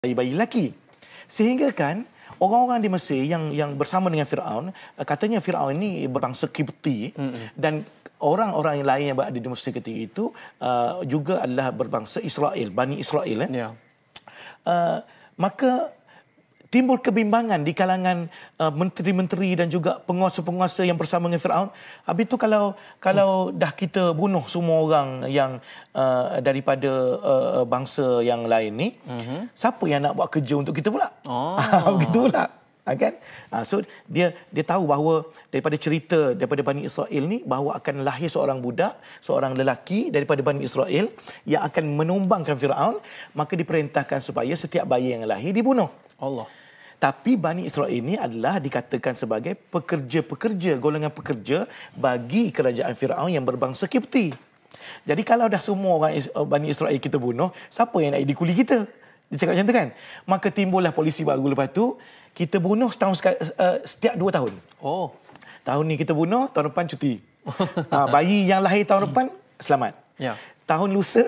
bayi-bayi lelaki. Sehingga kan orang-orang di Mesir yang bersama dengan Firaun, katanya Firaun ini berbangsa Kipti dan orang-orang yang lain yang berada di Mesir ketika itu juga adalah berbangsa Israel, Bani Israel. Maka timbul kebimbangan di kalangan menteri-menteri dan juga penguasa-penguasa yang bersama dengan Firaun. Habis itu kalau dah kita bunuh semua orang yang daripada bangsa yang lain ni, siapa yang nak buat kerja untuk kita pula? Begitu pula. Kan? So dia tahu bahawa daripada cerita daripada Bani Israel ni bahawa akan lahir seorang budak, seorang lelaki daripada Bani Israel yang akan menumbangkan Firaun, maka diperintahkan supaya setiap bayi yang lahir dibunuh. Allah. Tapi Bani Israel ini adalah dikatakan sebagai pekerja-pekerja, golongan pekerja bagi kerajaan Firaun yang berbangsa Kipti. Jadi kalau dah semua orang Bani Israel kita bunuh, siapa yang nak jadi kuli kita? Dia cakap macam tu kan? Maka timbullah polisi baru lepas tu, kita bunuh setiap 2 tahun. Tahun ni kita bunuh, tahun depan cuti. Bayi yang lahir tahun depan, selamat. Tahun lusa,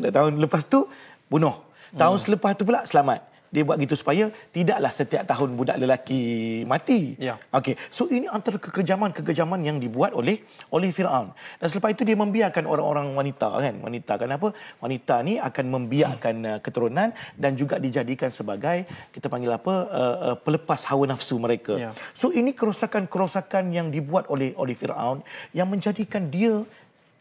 tahun lepas tu, bunuh. Tahun selepas tu pula, selamat. Dia buat gitu supaya tidaklah setiap tahun budak lelaki mati. Okey. So ini antara kekejaman yang dibuat oleh Firaun. Dan selepas itu dia membiarkan orang-orang wanita kan. Wanita kenapa? Wanita ni akan membiarkan keturunan dan juga dijadikan sebagai kita panggil pelepas hawa nafsu mereka. So ini kerosakan-kerosakan yang dibuat oleh Firaun yang menjadikan dia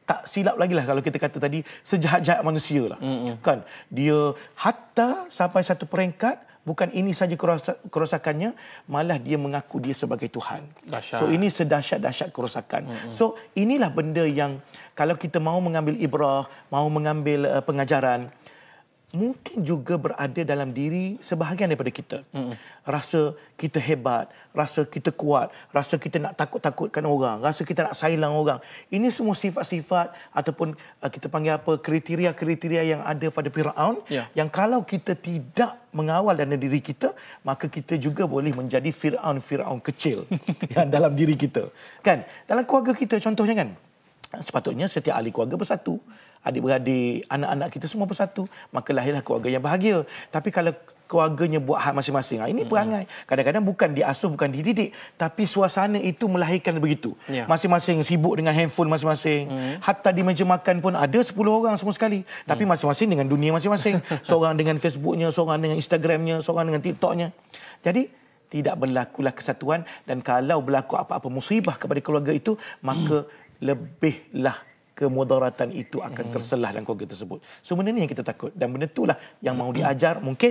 tak silap lagi lah kalau kita kata tadi sejahat-jahat manusia lah. Kan? Dia hatta sampai satu peringkat bukan ini saja kerosakannya, malah dia mengaku dia sebagai Tuhan. So ini sedahsyat-dahsyat kerosakan. So inilah benda yang kalau kita mahu mengambil ibrah, mahu mengambil pengajaran, mungkin juga berada dalam diri sebahagian daripada kita. Rasa kita hebat, rasa kita kuat, rasa kita nak takut-takutkan orang, rasa kita nak sailang orang. Ini semua sifat-sifat ataupun kita panggil kriteria-kriteria yang ada pada Firaun yang kalau kita tidak mengawal dalam diri kita, maka kita juga boleh menjadi Firaun kecil yang dalam diri kita. Kan? Dalam keluarga kita contohnya kan, sepatutnya setiap ahli keluarga bersatu. Adik-beradik, anak-anak kita semua bersatu. Maka lahirlah keluarga yang bahagia. Tapi kalau keluarganya buat hak masing-masing, ini perangai. Kadang-kadang bukan diasuh, bukan dididik. Tapi suasana itu melahirkan begitu. Masing-masing sibuk dengan handphone masing-masing. Hatta di meja makan pun ada 10 orang semua sekali. Tapi masing-masing dengan dunia masing-masing. Seorang dengan Facebooknya, seorang dengan Instagramnya, seorang dengan TikToknya. Jadi tidak berlakulah kesatuan. Dan kalau berlaku apa-apa musibah kepada keluarga itu, maka lebihlah kemudaratan itu akan terselah dalam keluarga tersebut. So benda ni yang kita takut dan benda itulah yang mahu diajar mungkin